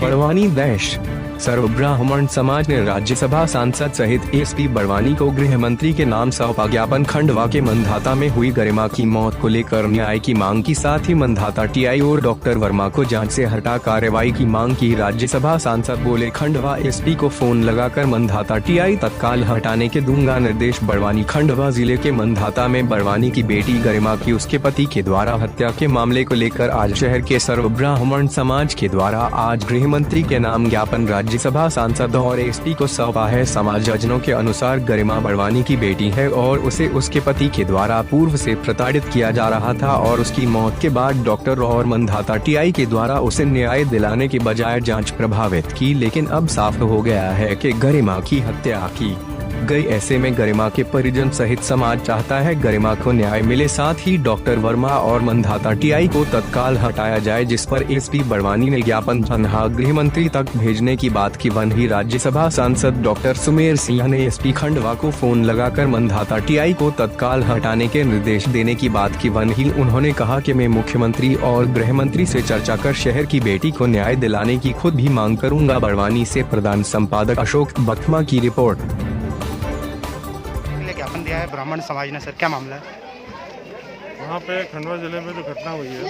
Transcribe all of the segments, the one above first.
बड़वानी दैश सर्व ब्राह्मण समाज ने राज्यसभा सांसद सहित एसपी बड़वानी को गृह मंत्री के नाम सौंपा ज्ञापन। खंडवा के मंधाता में हुई गरिमा की मौत को लेकर न्याय की मांग की, साथ ही मंधाता टीआई और डॉक्टर वर्मा को जांच से हटा कार्रवाई की मांग की। राज्यसभा सांसद बोले, खंडवा एसपी को फोन लगाकर मंधाता टीआई तत्काल हटाने के दूंगा निर्देश। बड़वानी खंडवा जिले के मंधाता में बड़वानी की बेटी गरिमा की उसके पति के द्वारा हत्या के मामले को लेकर आज शहर के सर्व ब्राह्मण समाज के द्वारा आज गृह मंत्री के नाम ज्ञापन राज्यसभा सांसद और एसपी को सौंपा है। समाजजनों के अनुसार गरिमा बड़वानी की बेटी है और उसे उसके पति के द्वारा पूर्व से प्रताड़ित किया जा रहा था और उसकी मौत के बाद डॉक्टर और मंधाता टीआई के द्वारा उसे न्याय दिलाने के बजाय जांच प्रभावित की। लेकिन अब साफ हो गया है कि गरिमा की हत्या की गई। ऐसे में गरिमा के परिजन सहित समाज चाहता है गरिमा को न्याय मिले, साथ ही डॉक्टर वर्मा और मंधाता टीआई को तत्काल हटाया जाए, जिस पर एसपी बड़वानी ने ज्ञापन गृह मंत्री तक भेजने की बात की। वहीं राज्यसभा सांसद डॉक्टर सुमेर सिंह ने एसपी खंडवा को फोन लगाकर मंधाता टीआई को तत्काल हटाने के निर्देश देने की बात की। वहीं उन्होंने कहा कि मैं मुख्यमंत्री और गृह मंत्री से चर्चा कर शहर की बेटी को न्याय दिलाने की खुद भी मांग करूंगा। बड़वानी से प्रधान संपादक अशोक बखमा की रिपोर्ट। ज्ञापन दिया है ब्राह्मण समाज ने, सर क्या मामला है? वहाँ पे खंडवा जिले में जो घटना हुई है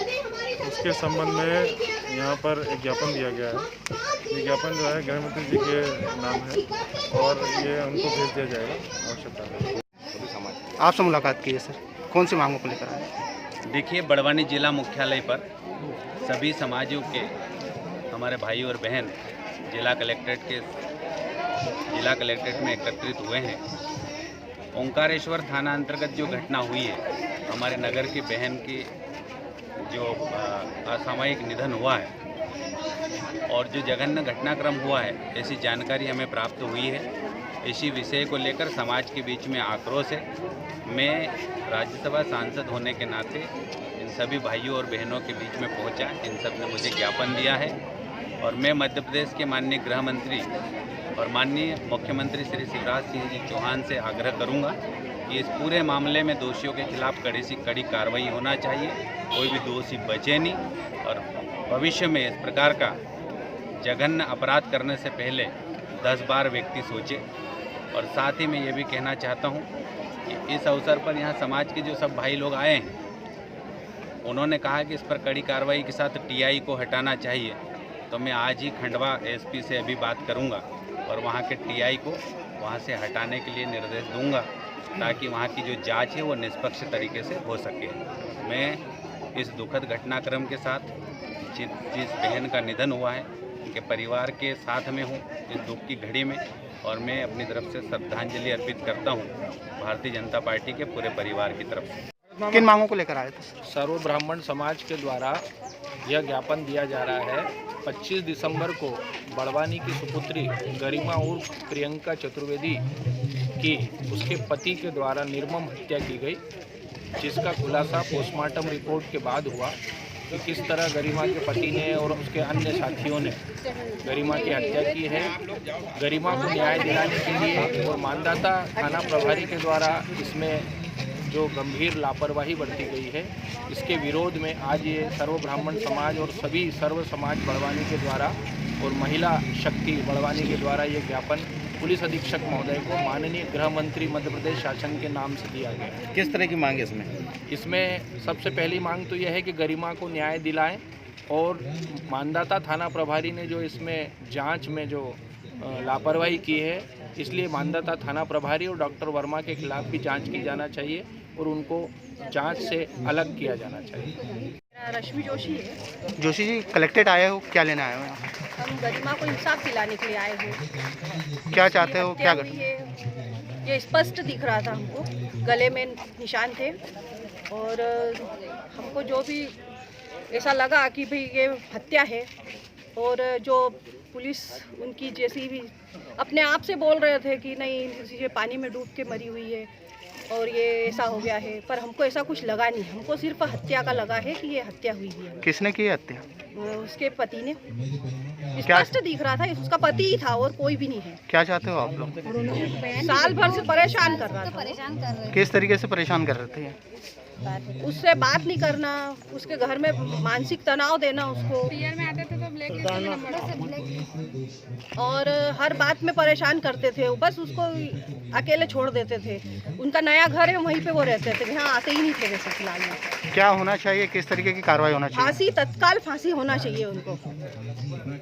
उसके संबंध में यहाँ पर एक ज्ञापन दिया गया है। ये ज्ञापन जो है गृह मंत्री जी के नाम है और ये उनको भेज दिया जाएगा आवश्यकता। आपसे मुलाकात की है सर, कौन सी मांगों को लेकर आए? देखिए, बड़वानी जिला मुख्यालय पर सभी समाजों के हमारे भाई और बहन जिला कलेक्ट्रेट में एकत्रित हुए हैं। ओंकारेश्वर थाना अंतर्गत जो घटना हुई है, हमारे नगर की बहन की जो असामयिक निधन हुआ है और जो जघन्य घटनाक्रम हुआ है, ऐसी जानकारी हमें प्राप्त हुई है। इसी विषय को लेकर समाज के बीच में आक्रोश है। मैं राज्यसभा सांसद होने के नाते इन सभी भाइयों और बहनों के बीच में पहुंचा। इन सब ने मुझे ज्ञापन दिया है और मैं मध्य प्रदेश के माननीय गृह मंत्री और माननीय मुख्यमंत्री श्री शिवराज सिंह जी चौहान से आग्रह करूंगा कि इस पूरे मामले में दोषियों के खिलाफ कड़ी से कड़ी कार्रवाई होना चाहिए, कोई भी दोषी बचे नहीं और भविष्य में इस प्रकार का जघन्य अपराध करने से पहले 10 बार व्यक्ति सोचे। और साथ ही मैं ये भी कहना चाहता हूँ कि इस अवसर पर यहाँ समाज के जो सब भाई लोग आए हैं, उन्होंने कहा कि इस पर कड़ी कार्रवाई के साथ टीआई को हटाना चाहिए। तो मैं आज ही खंडवा एसपी से अभी बात करूँगा और वहाँ के टीआई को वहाँ से हटाने के लिए निर्देश दूंगा, ताकि वहाँ की जो जांच है वो निष्पक्ष तरीके से हो सके। मैं इस दुखद घटनाक्रम के साथ जिस बहन का निधन हुआ है उनके परिवार के साथ में हूँ इस दुख की घड़ी में, और मैं अपनी तरफ से श्रद्धांजलि अर्पित करता हूँ भारतीय जनता पार्टी के पूरे परिवार की तरफ से। किन मांगों को लेकर आए थे? सर्व ब्राह्मण समाज के द्वारा यह ज्ञापन दिया जा रहा है। 25 दिसंबर को बड़वानी की सुपुत्री गरिमा उर्फ प्रियंका चतुर्वेदी की उसके पति के द्वारा निर्मम हत्या की गई, जिसका खुलासा पोस्टमार्टम रिपोर्ट के बाद हुआ कि किस तरह गरिमा के पति ने और उसके अन्य साथियों ने गरिमा की हत्या की है। गरिमा को न्याय दिलाने के लिए और मानदाता थाना प्रभारी के द्वारा इसमें जो गंभीर लापरवाही बरती गई है, इसके विरोध में आज ये सर्व ब्राह्मण समाज और सभी सर्व समाज बड़वानी के द्वारा और महिला शक्ति बड़वानी के द्वारा ये ज्ञापन पुलिस अधीक्षक महोदय को माननीय गृह मंत्री मध्य प्रदेश शासन के नाम से दिया गया है। किस तरह की मांग है इसमें? इसमें सबसे पहली मांग तो यह है कि गरिमा को न्याय दिलाएं और मानदाता थाना प्रभारी ने जो इसमें जांच में जो लापरवाही की है, इसलिए मानदाता थाना प्रभारी और डॉक्टर वर्मा के खिलाफ भी जांच की जाना चाहिए और उनको जांच से अलग किया जाना चाहिए। रश्मि जोशी है। जोशी जी, कलेक्ट्रेट आए हो, क्या लेने आए हो यहाँ? हम गरिमा को इंसाफ दिलाने के लिए आए हैं। क्या चाहते हो, क्या ये स्पष्ट दिख रहा था हमको, गले में निशान थे और हमको जो भी ऐसा लगा कि भाई ये हत्या है। और जो पुलिस उनकी जैसी भी अपने आप से बोल रहे थे कि नहीं ये पानी में डूब के मरी हुई है और ये ऐसा हो गया है, पर हमको ऐसा कुछ लगा नहीं। हमको सिर्फ हत्या का लगा है कि ये हत्या हुई है। किसने की हत्या? उसके पति ने। स्पष्ट दिख रहा था उसका पति ही था और कोई भी नहीं है। क्या चाहते हो आप लोग? साल भर से परेशान कर रहा था। किस तरीके से परेशान कर रहे थे? उससे बात नहीं करना, उसके घर में मानसिक तनाव देना उसको, में आते थे तो और हर बात में परेशान करते थे। बस उसको अकेले छोड़ देते थे। उनका नया घर है, वहीं पे वो रहते थे, यहाँ आते ही नहीं थे वैसे फिलहाल में। क्या होना चाहिए, किस तरीके की कार्रवाई होना चाहिए? फांसी, तत्काल फांसी होना चाहिए उनको।